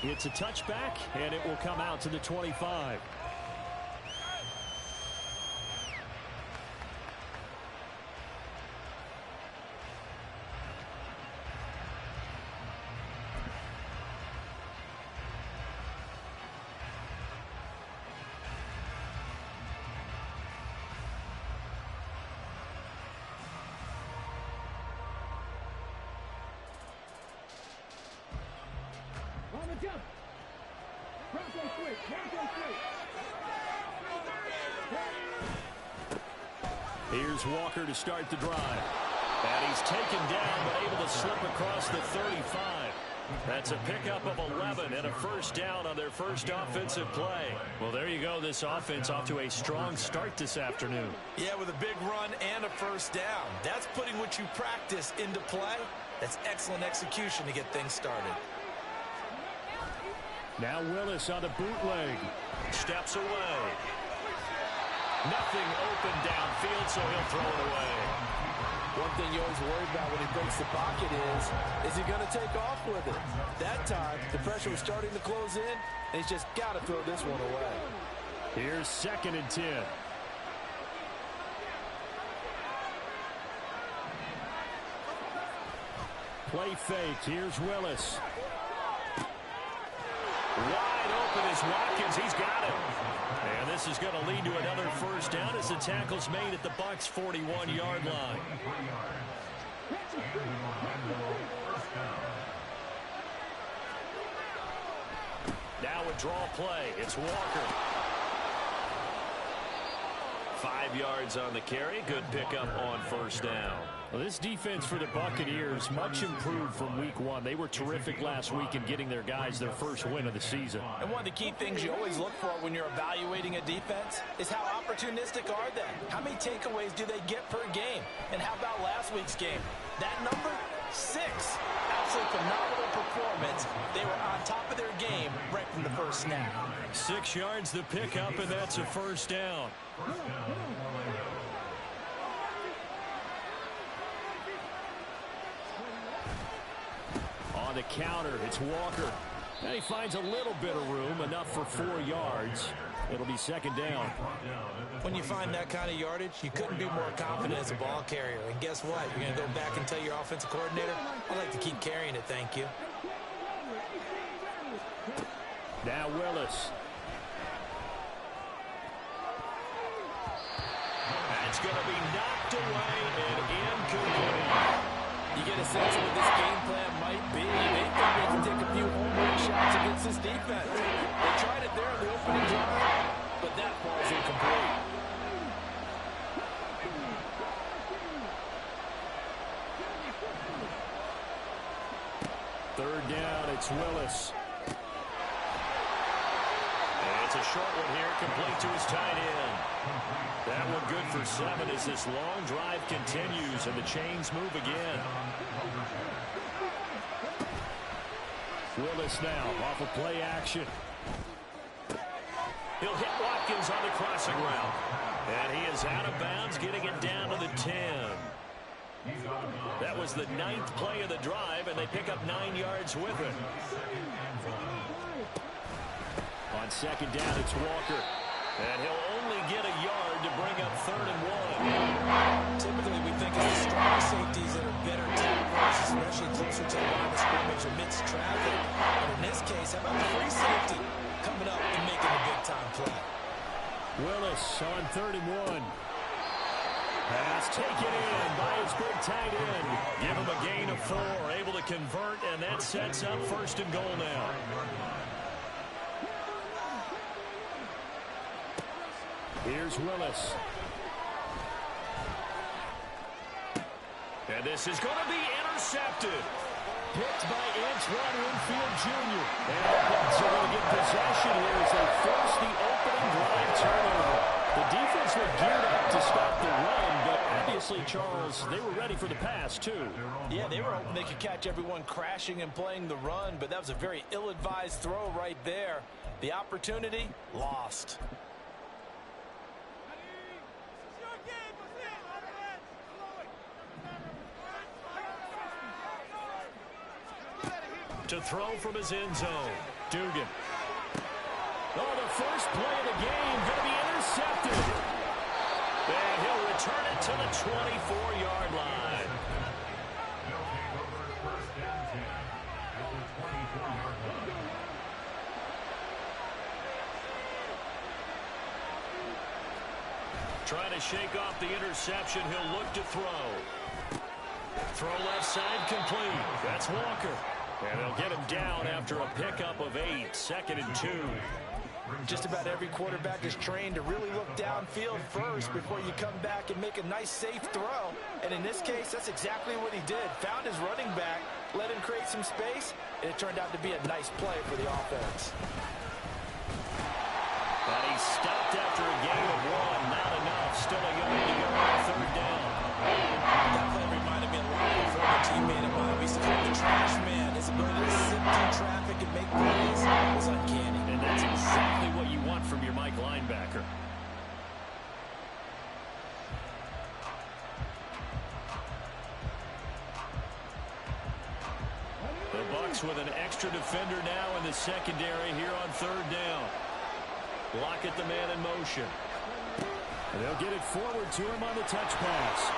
It's a touchback, and it will come out to the 25. Here's Walker to start the drive. And he's taken down, but able to slip across the 35. That's a pickup of 11 and a first down on their first offensive play. Well, there you go. This offense off to a strong start this afternoon. Yeah, with a big run and a first down. That's putting what you practice into play. That's excellent execution to get things started. Now Willis on the bootleg. Steps away. Nothing open downfield, so he'll throw it away. One thing you always worry about when he breaks the pocket is he going to take off with it? That time, the pressure was starting to close in, and he's just got to throw this one away. Here's 2nd and 10. Play fake. Here's Willis. Wide open is Watkins. He's got it. And this is going to lead to another first down as the tackle's made at the Bucs' 41-yard line. Now a draw play. It's Walker. 5 yards on the carry. Good pickup on first down. Well, this defense for the Buccaneers, much improved from week 1. They were terrific last week in getting their guys their first win of the season. And one of the key things you always look for when you're evaluating a defense is how opportunistic are they? How many takeaways do they get per game? And how about last week's game? That number? 6. Absolutely phenomenal performance. They were on top of their game right from the first snap. 6 yards the pickup, and that's a first down. On the counter, it's Walker. And he finds a little bit of room, enough for 4 yards. It'll be 2nd down. When you find that kind of yardage, you couldn't be more confident as a ball carrier. And guess what? You're going to go back and tell your offensive coordinator, I'd like to keep carrying it, thank you. Now Willis. That's going to be knocked away and incomplete. You get a sense of what this game plan might be. They think they can take a few home run shots against this defense. They tried it there in the opening drive, but that ball's incomplete. Third down, it's Willis. It's a short one here, complete to his tight end. That one good for 7 as this long drive continues and the chains move again. Willis now off of play action. He'll hit Watkins on the crossing route. And he is out of bounds, getting it down to the 10. That was the 9th play of the drive, and they pick up 9 yards with it. On 2nd down, it's Walker. And he'll only get a yard to bring up 3rd and 1. Typically, we think of the strong safeties that are better tacklers, especially closer to the line of scrimmage amidst traffic. But in this case, how about the free safety coming up and making a big-time play? Willis on 3rd and 1. Pass taken in by his big tight end. Give him a gain of 4, able to convert, and that sets up 1st and goal now. Here's Willis. And this is going to be intercepted. Picked by Antoine Winfield Jr. And the Bucs are going to get possession here as they force the opening drive turnover. The defense were geared up to stop the run, but obviously, Charles, they were ready for the pass, too. Yeah, they were hoping they could catch everyone crashing and playing the run, but that was a very ill-advised throw right there. The opportunity, lost. To throw from his end zone. Dugan. Oh, the first play of the game going to be intercepted. And he'll return it to the 24-yard line. Trying to shake off the interception. He'll look to throw. Throw left side complete. That's Walker. And they'll get him down after a pickup of 8. 2nd and 2. Just about every quarterback is trained to really look downfield first before you come back and make a nice, safe throw. And in this case, that's exactly what he did. Found his running back, let him create some space, and it turned out to be a nice play for the offense. And he stopped after a gain of 1. Not enough. Still a yard to go on 3rd down. That play reminded me a lot of a former teammate of mine. We used to call him the trash man. His ability to sit through traffic and make plays was uncanny. And that's exactly what you want from your Mike linebacker. The Bucs with an extra defender now in the secondary here on 3rd down. Lockett, the man in motion. And they'll get it forward to him on the touch pass.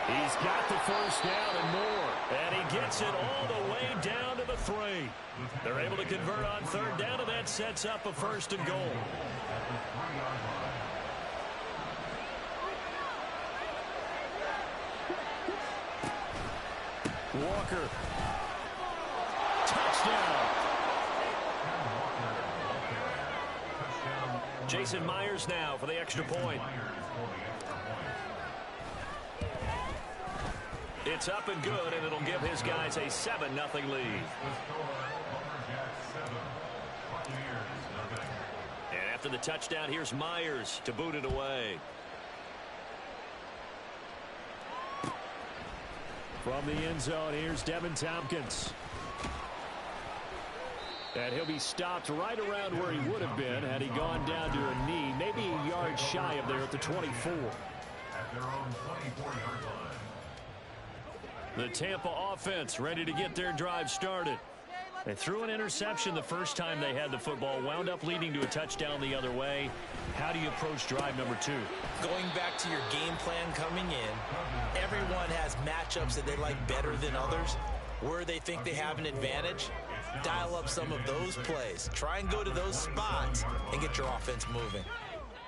He's got the first down and more. And he gets it all the way down to the 3. They're able to convert on 3rd down, and that sets up a 1st and goal. Walker. Touchdown. Jason Myers now for the extra point. It's up and good, and it'll give his guys a 7-0 lead. And after the touchdown, here's Myers to boot it away. From the end zone, here's Devin Tompkins. And he'll be stopped right around where he would have been had he gone down to a knee, maybe a yard shy of there at the 24. At their own 24-yard line. The Tampa offense ready to get their drive started. They threw an interception the first time they had the football, wound up leading to a touchdown the other way. How do you approach drive number 2? Going back to your game plan coming in, everyone has matchups that they like better than others. Where they think they have an advantage, dial up some of those plays. Try and go to those spots and get your offense moving.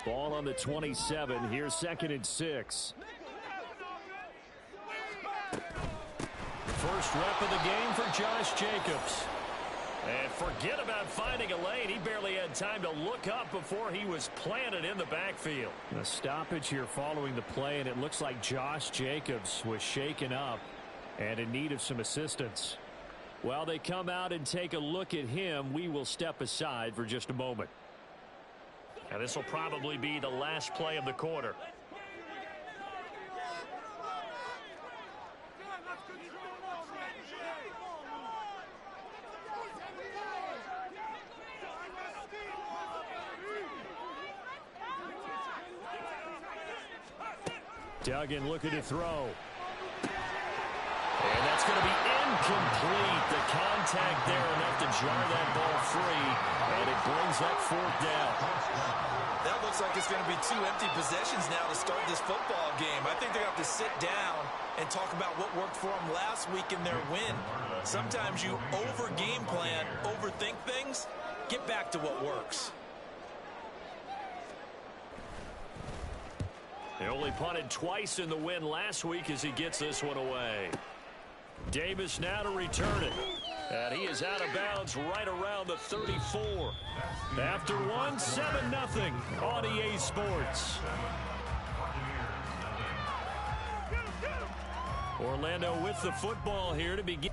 Ball on the 27. Here's 2nd and 6. First rep of the game for Josh Jacobs. And forget about finding a lane. He barely had time to look up before he was planted in the backfield. A stoppage here following the play, and it looks like Josh Jacobs was shaken up and in need of some assistance. While they come out and take a look at him, we will step aside for just a moment. And this will probably be the last play of the quarter. Duggan looking to throw. And that's going to be incomplete. The contact there enough to jar that ball free. And it brings up 4th down. That looks like it's going to be 2 empty possessions now to start this football game. I think they're going to have to sit down and talk about what worked for them last week in their win. Sometimes you over-game plan, overthink things. Get back to what works. They only punted twice in the win last week as he gets this one away. Davis now to return it. And he is out of bounds right around the 34. After one, 7-0 on EA Sports. Orlando with the football here to begin.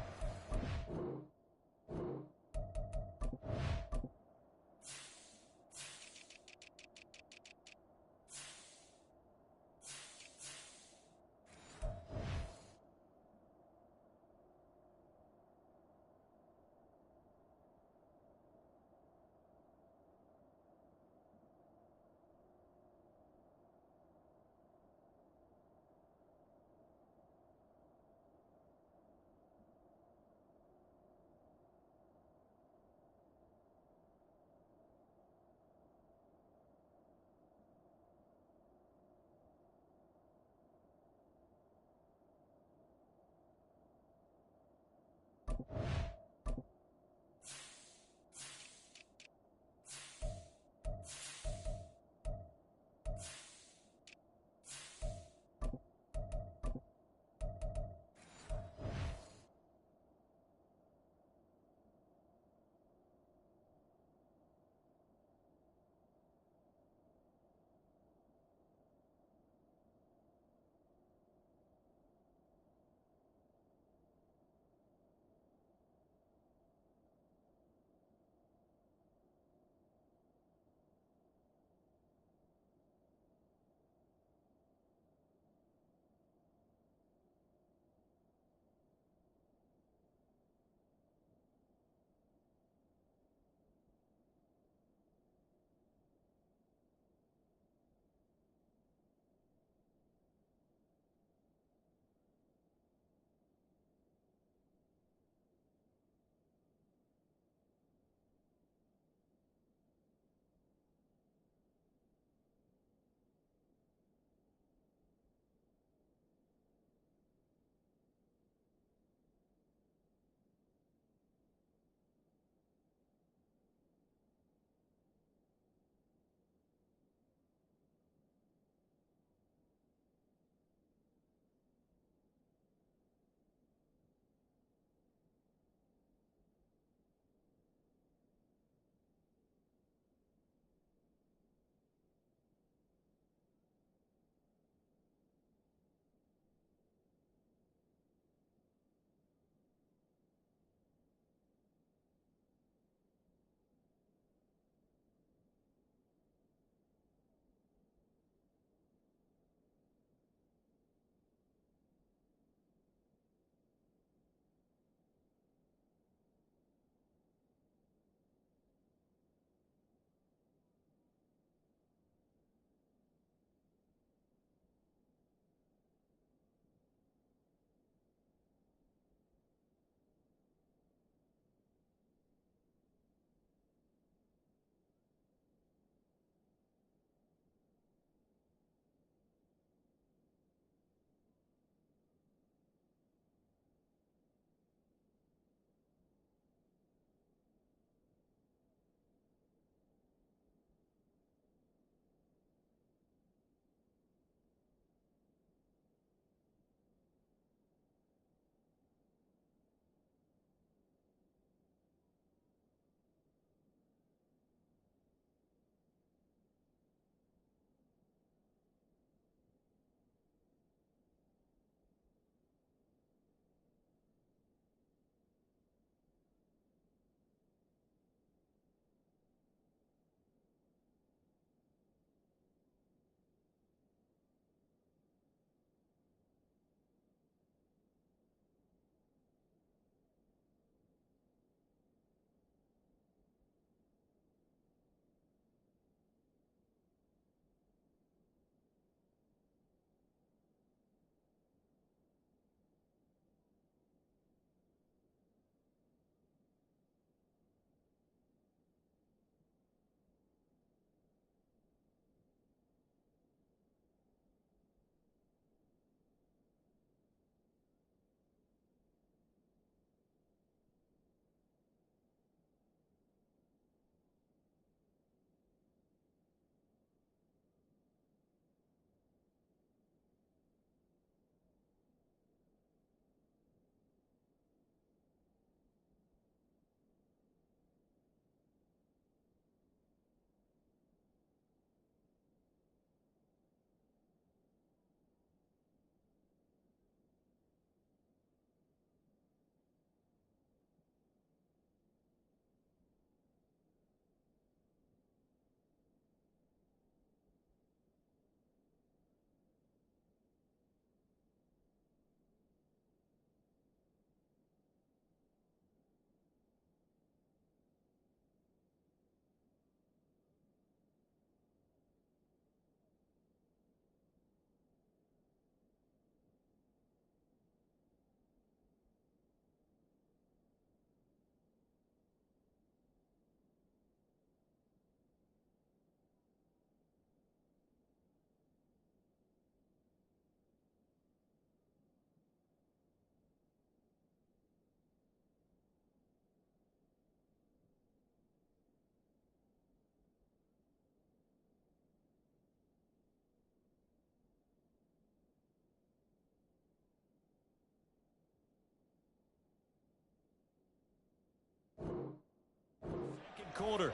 quarter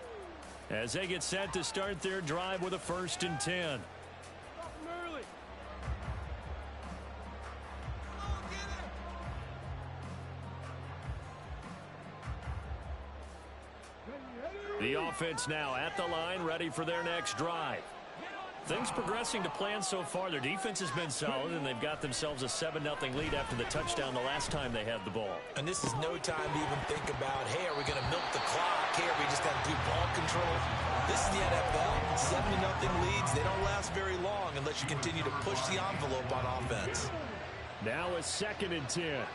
as they get set to start their drive with a 1st and 10. The offense now at the line, ready for their next drive. Things progressing to plan so far. Their defense has been solid, and they've got themselves a 7-0 lead after the touchdown the last time they had the ball. And this is no time to even think about, hey, are we going to milk the clock? Hey, are we just going to do ball control? This is the NFL. 7-0 leads, they don't last very long unless you continue to push the envelope on offense. Now a 2nd and 10.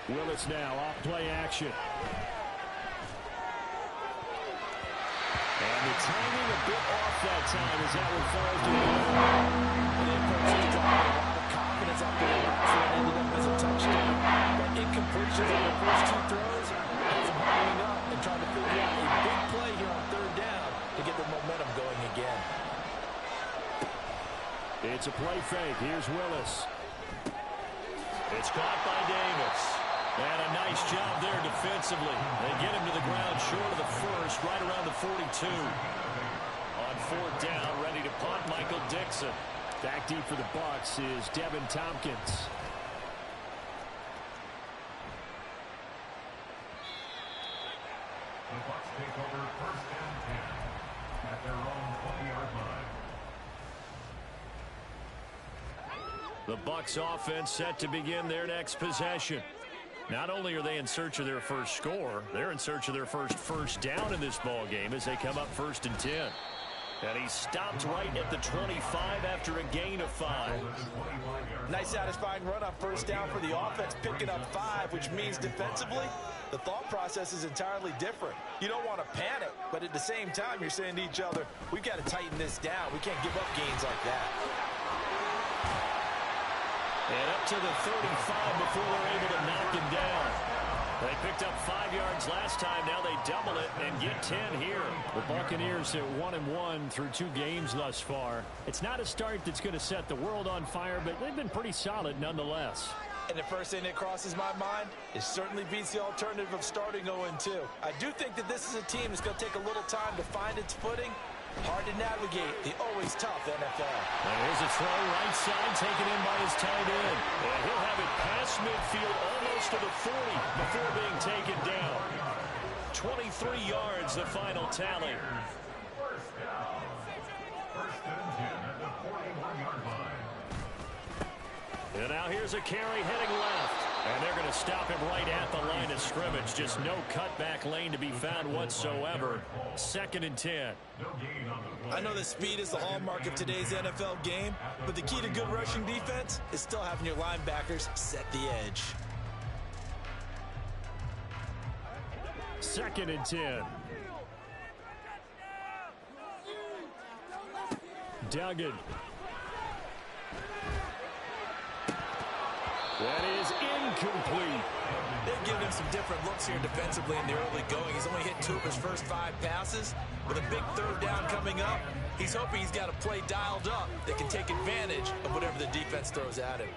Willis now off play action. And the timing a bit off that time as that one falls to the ground. And it puts a lot of confidence out there. That ended up as a touchdown. But incompletions on the first 2 throws has them huddling up and trying to figure out a big play here on 3rd down to get the momentum going again. It's a play fake. Here's Willis. It's caught by Davis. And a nice job there defensively. They get him to the ground short of the 1st, right around the 42. On 4th down, ready to punt, Michael Dixon. Back deep for the Bucs is Devin Tompkins. The Bucs take over 1st and 10 at their own 20-yard line. The Bucs offense set to begin their next possession. Not only are they in search of their first score, they're in search of their first down in this ball game as they come up 1st and 10. And he stopped right at the 25 after a gain of 5. Nice satisfying run on 1st down for the offense, picking up 5, which means defensively, the thought process is entirely different. You don't want to panic, but at the same time, you're saying to each other, we've got to tighten this down. We can't give up gains like that. And up to the 35 before they're able to knock him down. They picked up 5 yards last time. Now they double it and get 10 here. The Buccaneers at 1-1 through 2 games thus far. It's not a start that's going to set the world on fire, but they've been pretty solid nonetheless. And the first thing that crosses my mind is certainly beats the alternative of starting 0-2. I do think that this is a team that's going to take a little time to find its footing. Hard to navigate the always tough NFL. And here's a throw right side taken in by his tight end. And he'll have it past midfield almost to the 40 before being taken down. 23 yards the final tally. First down. 1st and 10 at the 41-yard line. And now here's a carry heading left. And they're going to stop him right at the line of scrimmage. Just no cutback lane to be found whatsoever. 2nd and 10. I know that speed is the hallmark of today's NFL game, but the key to good rushing defense is still having your linebackers set the edge. 2nd and 10. Duggan. That is incomplete. They've given him some different looks here defensively in the early going. He's only hit 2 of his first 5 passes. With a big 3rd down coming up, he's hoping he's got a play dialed up that can take advantage of whatever the defense throws at him.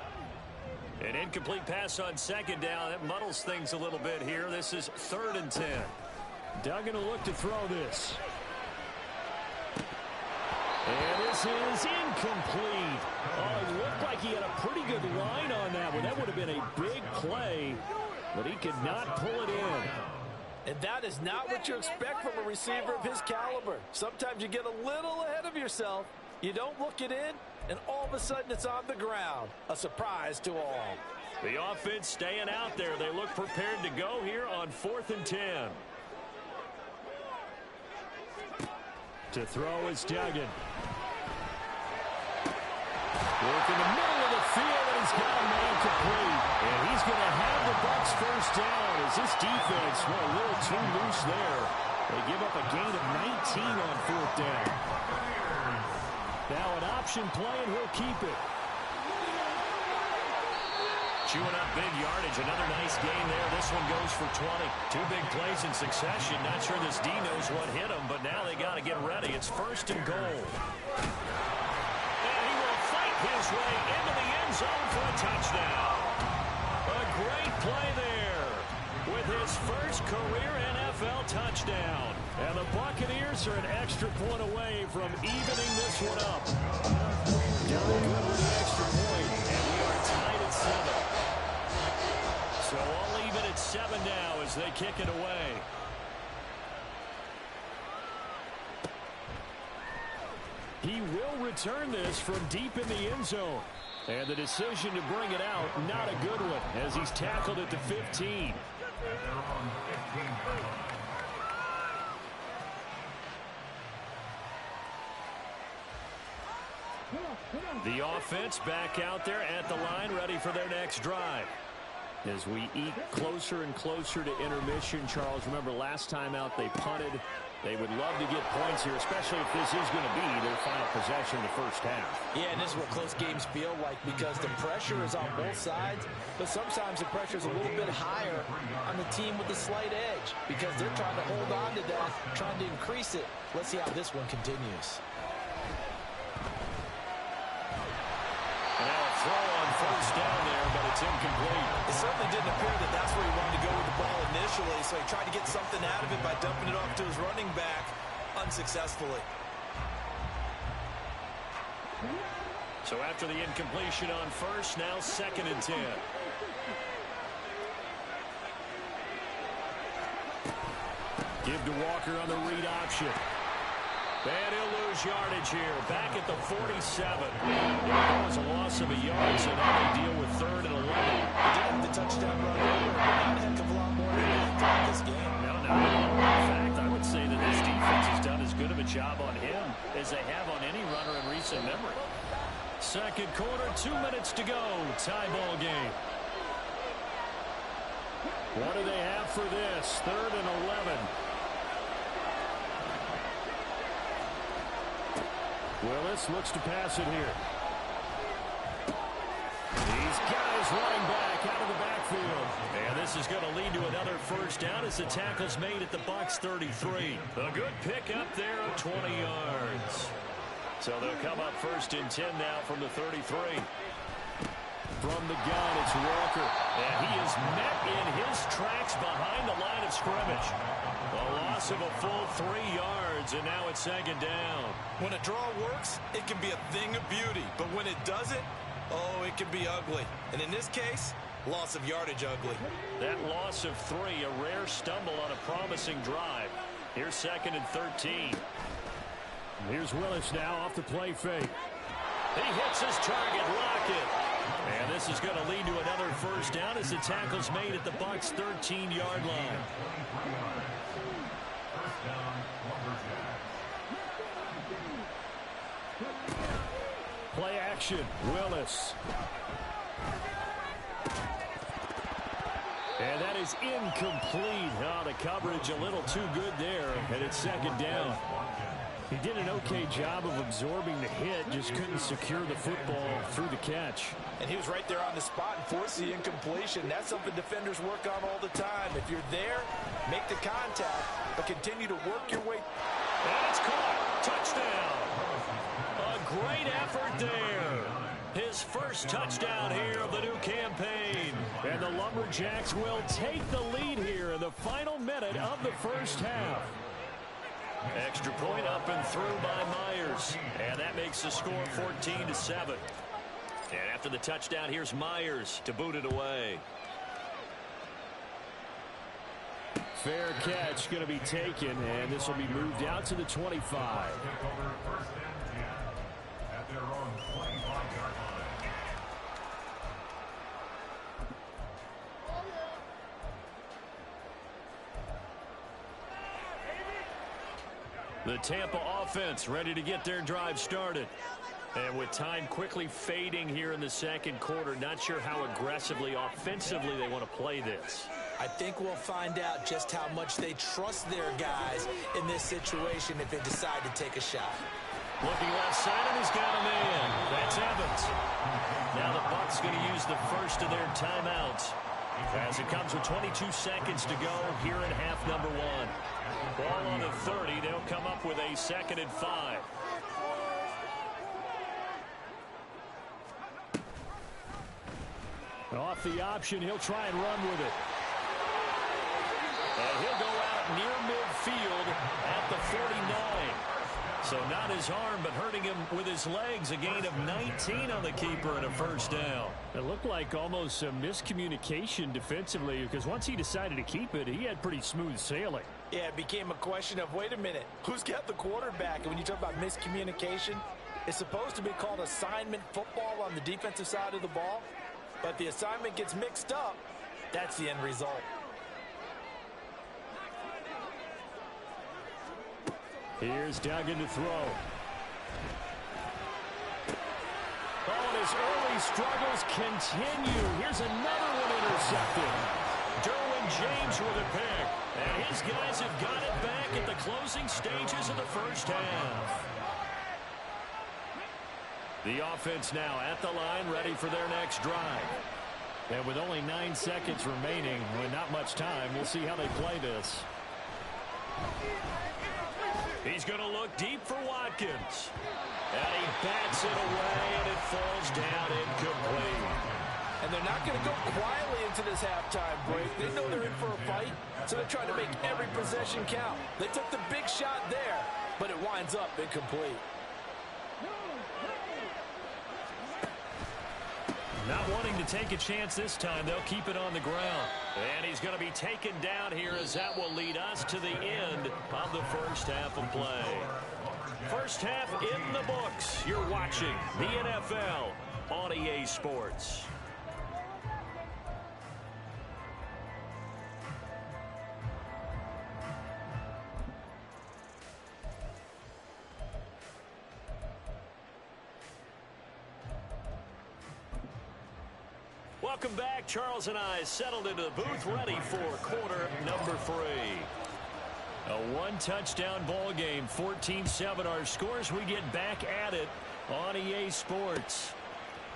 An incomplete pass on 2nd down. That muddles things a little bit here. This is 3rd and 10. Duggan will look to throw this. And this is incomplete. Oh, it looked like he had a pretty good line on that one. That would have been a big play, but he could not pull it in. And that is not what you expect from a receiver of his caliber. Sometimes you get a little ahead of yourself. You don't look it in, and all of a sudden it's on the ground. A surprise to all. The offense staying out there. They look prepared to go here on 4th and 10. To throw is Duggan. Work in the middle of the field, and he's got a man complete. And he's going to have the Bucs 1st down as this defense went a little too loose there. They give up a gain of 19 on 4th down. Now an option play, and he'll keep it. Chewing up big yardage. Another nice gain there. This one goes for 20. 2 big plays in succession. Not sure this D knows what hit him, but now they got to get ready. It's 1st and goal. And he will fight his way into the end zone for a touchdown. first career NFL touchdown. And the Buccaneers are an extra point away from evening this one up. Doing good with the extra point, and we are tied at 7. So all even at 7 now as they kick it away. He will return this from deep in the end zone. And the decision to bring it out, not a good one, as he's tackled at the 15. The offense back out there at the line, ready for their next drive. As we eke closer and closer to intermission, Charles, remember last time out they punted. They would love to get points here, especially if this is going to be their final possession in the first half. Yeah, and this is what close games feel like because the pressure is on both sides, but sometimes the pressure is a little bit higher on the team with the slight edge because they're trying to hold on to that, trying to increase it. Let's see how this one continues. And now a throw on first down there, but it's incomplete. It certainly didn't appear that that's where he wanted to go with the ball initially, so he tried to get something out of it by dumping it off to his running back unsuccessfully. So after the incompletion on first, now 2nd and 10. Give to Walker on the read option. And he'll lose yardage here. Back at the 47. That was a loss of a yard, so now they deal with 3rd and 11. He did have the touchdown run earlier, but not a heck of a lot more impact on this game. No. In fact, I would say that this defense has done as good of a job on him as they have on any runner in recent memory. 2nd quarter, 2 minutes to go. Tie ball game. What do they have for this? 3rd and 11. Willis looks to pass it here. He's got his running back out of the backfield. And this is going to lead to another first down as the tackle's made at the Bucs 33. A good pickup there of 20 yards. So they'll come up 1st and 10 now from the 33. From the gun, it's Walker. And he is met in his tracks behind the line of scrimmage. A loss of a full 3 yards, and now it's 2nd down. When a draw works, it can be a thing of beauty. But when it doesn't, oh, it can be ugly. And in this case, loss of yardage ugly. That loss of 3, a rare stumble on a promising drive. Here's 2nd and 13. Here's Willis now off the play fake. He hits his target, Lockett. And this is going to lead to another first down as the tackle's made at the Bucs' 13-yard line. Play action, Willis. And that is incomplete. Oh, the coverage a little too good there, and it's 2nd down. He did an okay job of absorbing the hit, just couldn't secure the football through the catch. And he was right there on the spot and forced the incompletion. That's something defenders work on all the time. If you're there, make the contact, but continue to work your way. And it's caught. Touchdown. A great effort there. His first touchdown here of the new campaign. And the Lumberjacks will take the lead here in the final minute of the first half. Extra point up and through by Myers. And that makes the score 14-7. And after the touchdown, here's Myers to boot it away. Fair catch going to be taken, and this will be moved out to the 25. The Tampa offense ready to get their drive started. And with time quickly fading here in the 2nd quarter, not sure how aggressively, offensively they want to play this. I think we'll find out just how much they trust their guys in this situation if they decide to take a shot. Looking left side, and he's got a man. That's Evans. Now the Bucs going to use the first of their timeouts as it comes with 22 seconds to go here in half number 1. Ball on the 30. They'll come up with a 2nd and 5. Off the option, he'll try and run with it. And he'll go out near midfield at the 49. So not his arm, but hurting him with his legs. A gain of 19 on the keeper and a first down. It looked like almost a miscommunication defensively, because once he decided to keep it, he had pretty smooth sailing. Yeah, it became a question of, wait a minute, who's got the quarterback? And when you talk about miscommunication, it's supposed to be called assignment football on the defensive side of the ball. But the assignment gets mixed up. That's the end result. Here's Duggan to throw. Oh, and his early struggles continue. Here's another one intercepted. Derwin James with a pick. And his guys have got it back at the closing stages of the first half. The offense now at the line, ready for their next drive. And with only 9 seconds remaining, with not much time, we'll see how they play this. He's going to look deep for Watkins. And he bats it away, and it falls down incomplete. And they're not going to go quietly into this halftime break. They know they're in for a fight, so they're trying to make every possession count. They took the big shot there, but it winds up incomplete. Not wanting to take a chance this time, they'll keep it on the ground. And he's going to be taken down here, as that will lead us to the end of the first half of play. First half in the books. You're watching the NFL on EA Sports. Welcome back. Charles and I settled into the booth, ready for quarter number 3. A one-touchdown ball game, 14-7 our scores. We get back at it on EA Sports.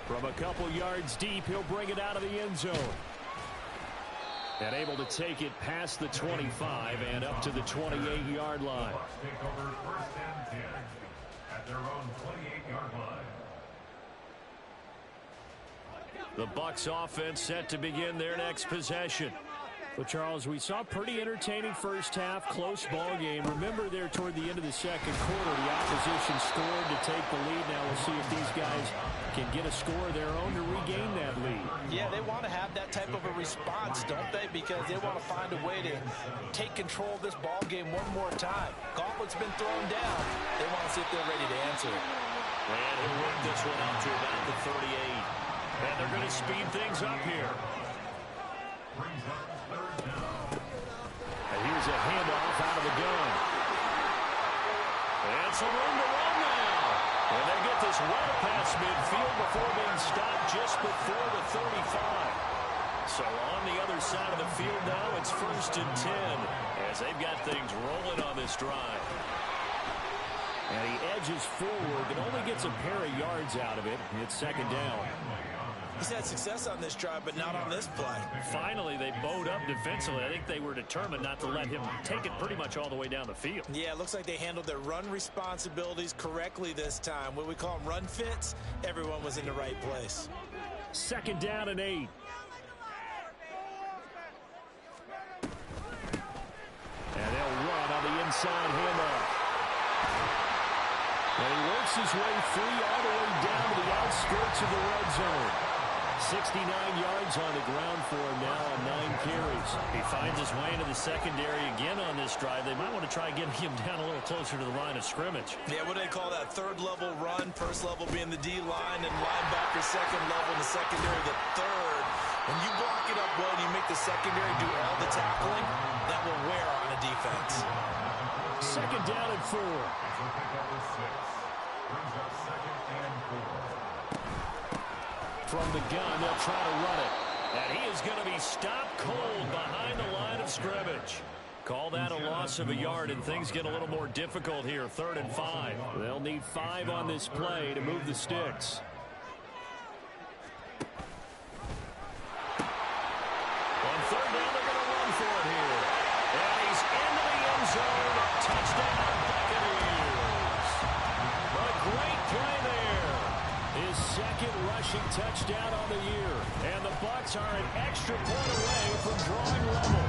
From a couple yards deep, he'll bring it out of the end zone. And able to take it past the 25 and up to the 28-yard line. Take over first and 10 at their own 28-yard line. The Bucs offense set to begin their next possession. Well, Charles, we saw pretty entertaining first half, close ball game. Remember there toward the end of the second quarter, the opposition scored to take the lead. Now we'll see if these guys can get a score of their own to regain that lead. Yeah, they want to have that type of a response, don't they? Because they want to find a way to take control of this ball game one more time. Gauntlet's been thrown down. They want to see if they're ready to answer it. And he'll work this one out to about the 38. And they're going to speed things up here. And here's a handoff out of the gun. And some room to run now. And they get this well past midfield before being stopped just before the 35. So on the other side of the field now, it's first and 10 as they've got things rolling on this drive. And he edges forward, but only gets a pair of yards out of it. It's second down. He's had success on this drive, but not on this play. Finally, they bowed up defensively. I think they were determined not to let him take it pretty much all the way down the field. Yeah, it looks like they handled their run responsibilities correctly this time. When we call them run fits, everyone was in the right place. Second down and 8. And they'll run on the inside handoff. And he works his way free all the way down to the outskirts of the red zone. 69 yards on the ground for him now on 9 carries. He finds his way into the secondary again on this drive. They might want to try getting him down a little closer to the line of scrimmage. Yeah, what do they call that? Third level run, first level being the D line, and linebacker second level, and the secondary the third. When you block it up well and you make the secondary do all the tackling, that will wear on a defense. Second down and 4. From the gun, they'll try to run it. And he is going to be stopped cold behind the line of scrimmage. Call that a loss of a yard, and things get a little more difficult here. 3rd and 5. They'll need 5 on this play to move the sticks. On 3rd down, they're going to run for it here. And he's into the end zone. Touchdown, Buccaneers. A great play there. His second rushing rushing touchdown on the year. And the Bucs are an extra point away from drawing level.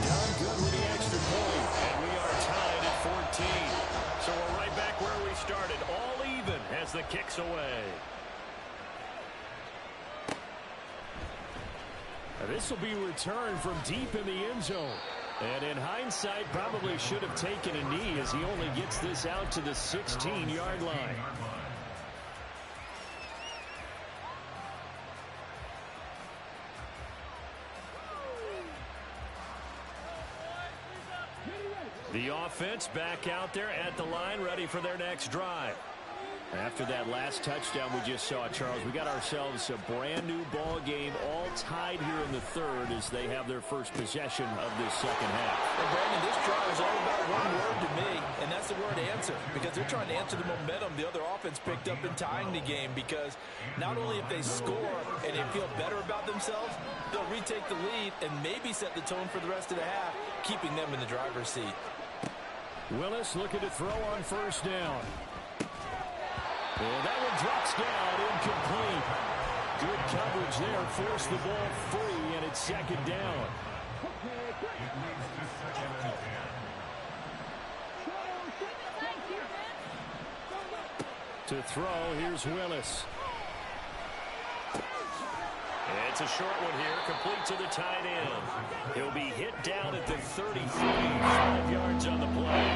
Done good with the extra point. And we are tied at 14. So we're right back where we started. All even as the kick's away. This will be returned from deep in the end zone. And in hindsight, probably should have taken a knee as he only gets this out to the 16-yard line. The offense back out there at the line, ready for their next drive. After that last touchdown we just saw, Charles, we got ourselves a brand new ball game, all tied here in the third as they have their first possession of this second half. And Brandon, this drive is all about one word to me, and that's the word answer, because they're trying to answer the momentum the other offense picked up in tying the game, because not only if they score and they feel better about themselves, they'll retake the lead and maybe set the tone for the rest of the half, keeping them in the driver's seat. Willis looking to throw on first down. And that one drops down, incomplete. Good coverage there, forced the ball free, and it's second down. To throw, here's Willis. It's a short one here, complete to the tight end. He'll be hit down at the 33, 5 yards on the play.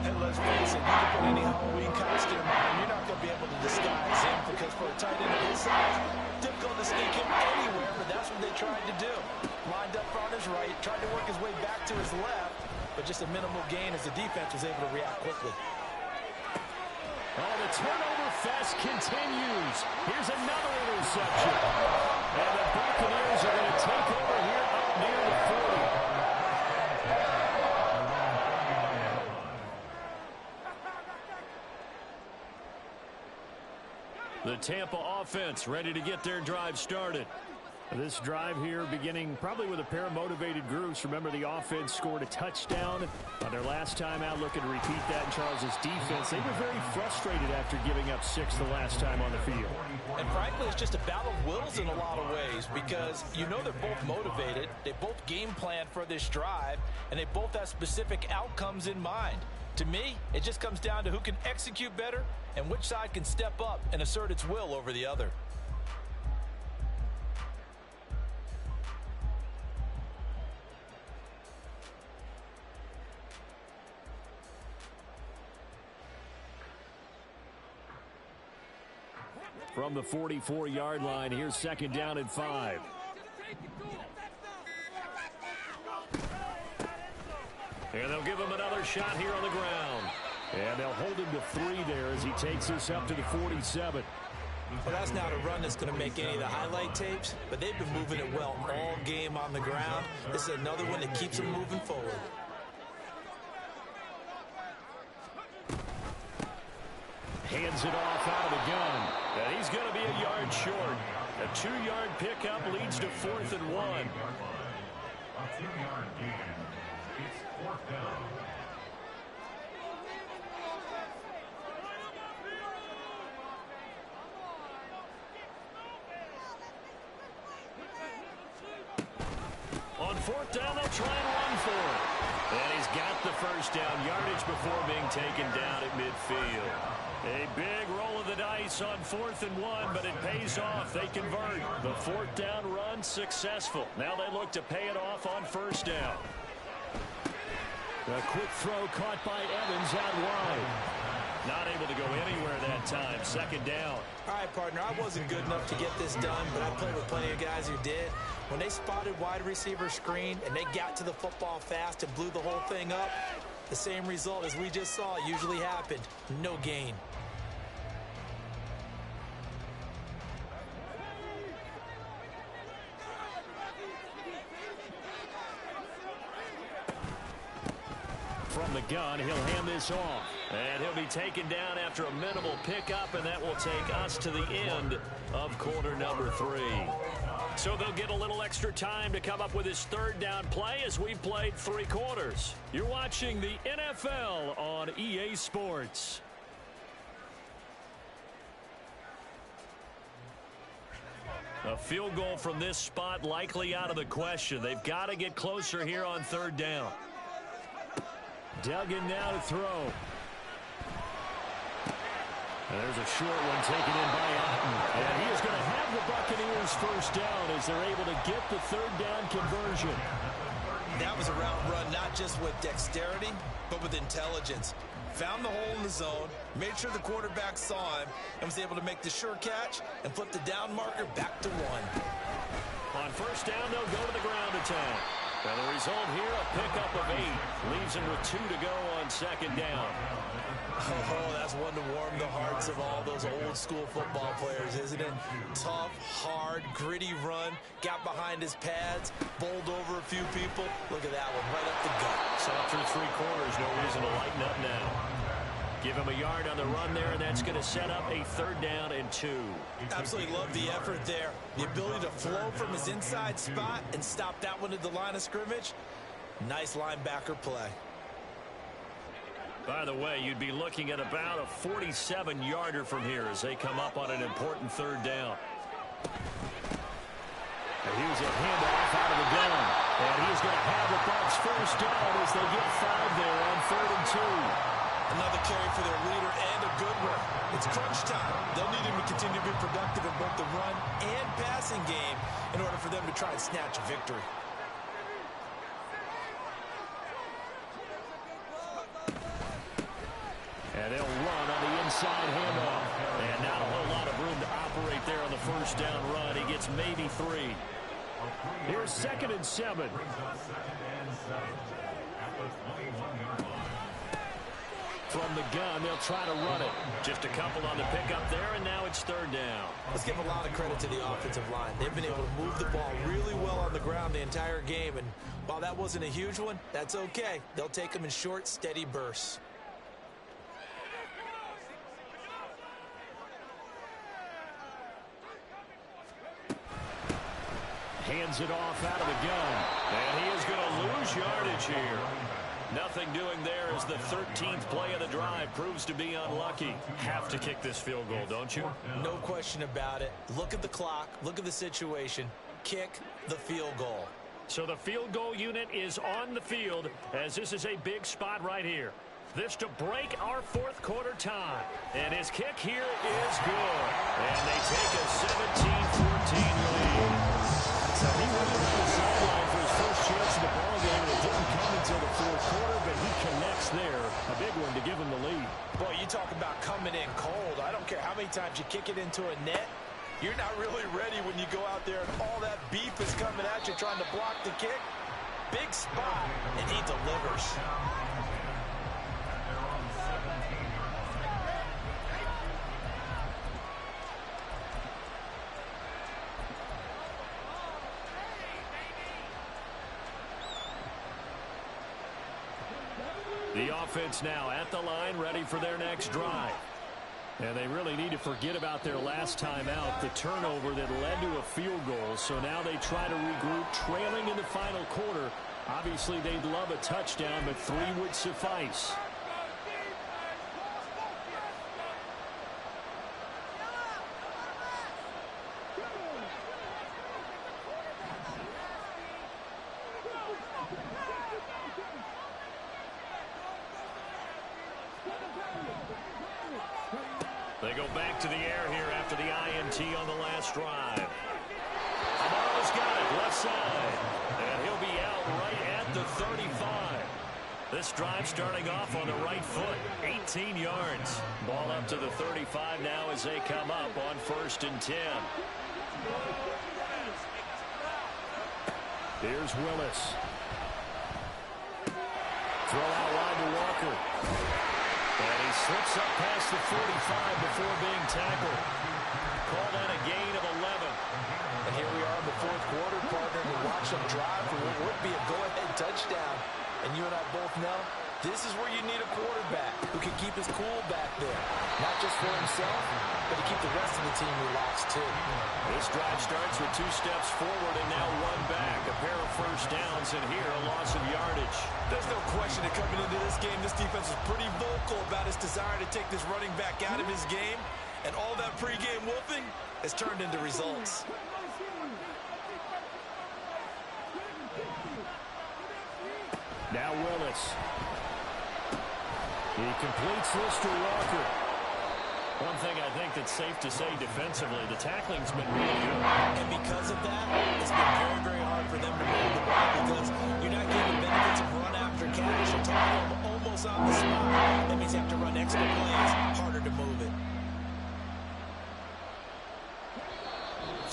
And let's face it, you can put any Halloween costume on, and you're not going to be able to disguise him, because for a tight end of his size, difficult to sneak him anywhere, but that's what they tried to do. Lined up on his right, tried to work his way back to his left, but just a minimal gain as the defense was able to react quickly. Oh, the turnover fest continues. Here's another interception. And the Buccaneers are going to take over here up near the 40. The Tampa offense ready to get their drive started. This drive here beginning probably with a pair of motivated groups. Remember, the offense scored a touchdown on their last time out. Looking to repeat that in Charles's defense. They were very frustrated after giving up 6 the last time on the field. And frankly, it's just a battle of wills in a lot of ways, because you know they're both motivated. They both game plan for this drive, and they both have specific outcomes in mind. To me, it just comes down to who can execute better and which side can step up and assert its will over the other. From the 44-yard line, here's second down and 5. And they'll give him another shot here on the ground. And they'll hold him to 3 there as he takes us up to the 47. Well, that's not a run that's going to make any of the highlight tapes, but they've been moving it well all game on the ground. This is another one that keeps them moving forward. Hands it off out of the gun. And he's going to be a yard short. A 2-yard pickup leads to 4th and 1. A 2-yard gain. It's 4th down. On 4th down, they'll try and run for it. And he's got the first down, yardage before being taken down at midfield. A big roll of the dice on 4th and 1, but it pays off. They convert. The 4th down run successful. Now they look to pay it off on 1st down. A quick throw caught by Evans out wide. Not able to go anywhere that time. 2nd down. All right, partner, I wasn't good enough to get this done, but I played with plenty of guys who did. When they spotted wide receiver screen and they got to the football fast and blew the whole thing up, the same result as we just saw usually happened. No gain. From the gun, he'll hand this off. And he'll be taken down after a minimal pickup, and that will take us to the end of quarter number 3. So they'll get a little extra time to come up with his 3rd down play as we've played 3 quarters. You're watching the NFL on EA Sports. A field goal from this spot likely out of the question. They've got to get closer here on third down. Duggan now to throw. And there's a short one taken in by Otten. And he is going to have the Buccaneers first down as they're able to get the third down conversion. That was a route run, not just with dexterity, but with intelligence. Found the hole in the zone, made sure the quarterback saw him, and was able to make the sure catch and flip the down marker back to 1. On first down, they'll go to the ground attack. And the result here, a pickup of 8. Leaves him with 2 to go on second down. Oh, that's one to warm the hearts of all those old-school football players, isn't it? Tough, hard, gritty run, got behind his pads, bowled over a few people. Look at that one, right up the gut. So through 3 quarters, no reason to lighten up now. Give him a yard on the run there, and that's going to set up a third down and 2. Absolutely love the effort there. The ability to flow from his inside spot and stop that one at the line of scrimmage. Nice linebacker play. By the way, you'd be looking at about a 47-yarder from here as they come up on an important third down. And here's a handoff out of the gun. And he's going to have the Bucs first down as they get 5 there on 3rd and 2. Another carry for their leader and a good one. It's crunch time. They'll need him to continue to be productive in both the run and passing game in order for them to try and snatch a victory. And they'll run on the inside handoff. And not a whole lot of room to operate there on the first down run. He gets maybe 3. Here's 2nd and 7. From the gun, they'll try to run it. Just a couple on the pickup there, and now it's 3rd down. Let's give a lot of credit to the offensive line. They've been able to move the ball really well on the ground the entire game. And while that wasn't a huge one, that's okay. They'll take them in short, steady bursts. Hands it off out of the gun. And he is going to lose yardage here. Nothing doing there as the 13th play of the drive proves to be unlucky. Have to kick this field goal, don't you? No question about it. Look at the clock. Look at the situation. Kick the field goal. So the field goal unit is on the field as this is a big spot right here. This to break our 4th quarter tie. And his kick here is good. And they take a 17-14 lead. So he went to the sideline for his first chance in the ballgame, and it didn't come until the 4th quarter, but he connects there. A big one to give him the lead. Boy, you talk about coming in cold. I don't care how many times you kick it into a net. You're not really ready when you go out there and all that beef is coming at you trying to block the kick. Big spot, and he delivers. The offense now at the line, ready for their next drive. And they really need to forget about their last time out, the turnover that led to a field goal. So now they try to regroup, trailing in the final quarter. Obviously, they'd love a touchdown, but 3 would suffice. They go back to the air here after the INT on the last drive. Amaro's got it, left side. And he'll be out right at the 35. This drive starting off on the right foot, 18 yards. Ball up to the 35 now as they come up on 1st and 10. Here's Willis. Throw out wide to Walker. And he slips up past the 45 before being tackled. Called on a gain of 11. And here we are in the 4th quarter, partner, to watch them drive for what would be a go-ahead touchdown. And you and I both know this is where you need a quarterback who can keep his cool back there. Not just for himself, but to keep the rest of the team relaxed too. This drive starts with 2 steps forward and now 1 back. A pair of first downs, and here a loss of yardage. There's no question that coming into this game, this defense is pretty vocal about its desire to take this running back out of his game. And all that pregame wolfing has turned into results. Now Willis. He completes this to Walker. One thing I think that's safe to say defensively, the tackling's been really good. And because of that, it's been very, very hard for them to move the ball because you're not getting the benefits of run after catch. You're taking them almost on the spot. That means you have to run extra plays, harder to move it.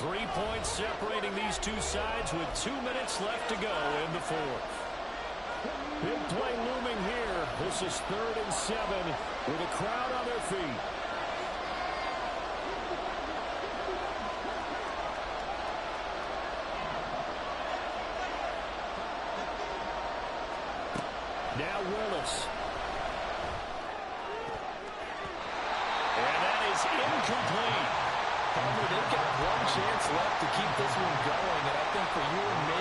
3 points separating these two sides with 2 minutes left to go in the fourth. Big play looming here. This is 3rd and 7 with a crowd on their feet. Now Willis. And that is incomplete. They've got one chance left to keep this one going, and I think for you and me,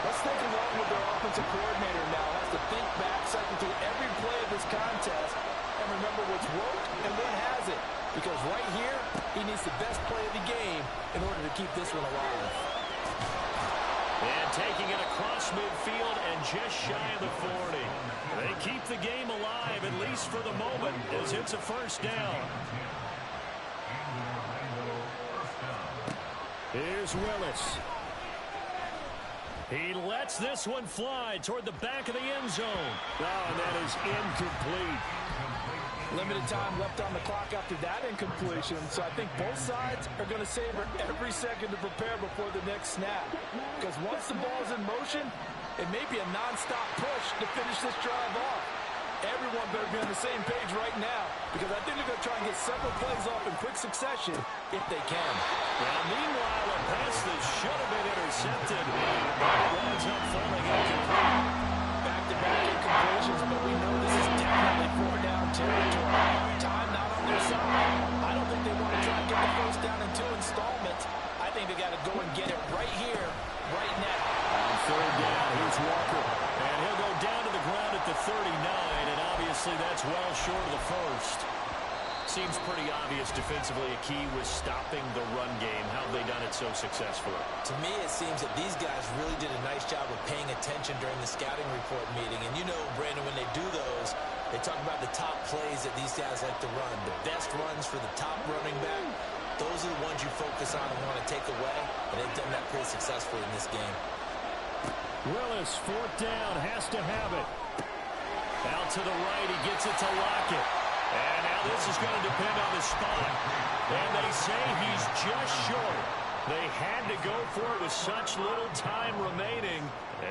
let's think along with their offensive coordinator now. Has to think back, cycle through every play of this contest, and remember what's worked and what hasn't. Because right here, he needs the best play of the game in order to keep this one alive. And taking it across midfield and just shy of the 40. They keep the game alive, at least for the moment, as it's a first down. Here's Willis. He lets this one fly toward the back of the end zone. Oh, and that is incomplete. Limited time left on the clock after that incompletion, so I think both sides are going to savor every second to prepare before the next snap. Because once the ball's in motion, it may be a non-stop push to finish this drive off. Everyone better be on the same page right now, because I think they're going to try and get several plays off in quick succession if they can. Now, meanwhile, a pass that should have been intercepted, but it winds up falling incomplete. Back-to-back incompletions, but we know this is definitely 4-down territory. Time not on their side. I don't think they want to try and get the first down in 2 installments. I think they got to go and get it right here, right now. On 3rd down, here's Walker. And he'll go down to the ground at the 39, and obviously that's well short of the first. Seems pretty obvious defensively a key was stopping the run game. How have they done it so successfully? To me, it seems that these guys really did a nice job of paying attention during the scouting report meeting. And you know, Brandon, when they do those, they talk about the top plays that these guys like to run. The best runs for the top running back. Those are the ones you focus on and want to take away. And they've done that pretty successfully in this game. Willis, 4th down, has to have it. Out to the right, he gets it to Lockett. And now this is going to depend on the spot. And they say he's just short. They had to go for it with such little time remaining.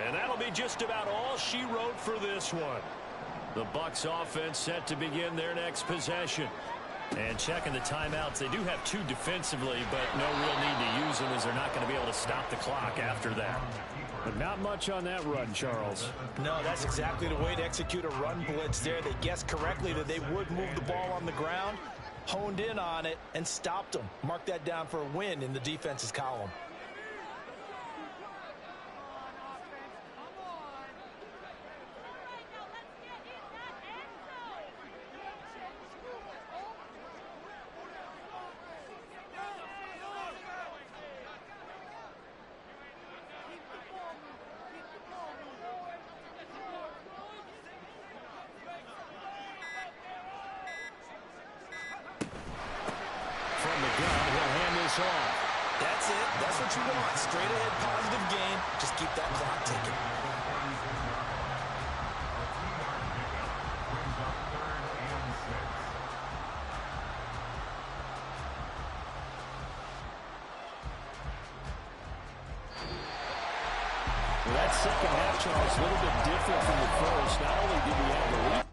And that'll be just about all she wrote for this one. The Bucs offense set to begin their next possession. And checking the timeouts, they do have 2 defensively, but no real need to use them as they're not going to be able to stop the clock after that. But not much on that run, Charles. No, that's exactly the way to execute a run blitz there. They guessed correctly that they would move the ball on the ground, honed in on it, and stopped them. Mark that down for a win in the defense's column. That's it. That's what you want. Straight ahead, positive game. Just keep that clock ticking. Well, that second half, Charles, a little bit different from the first. Not only did we have the lead,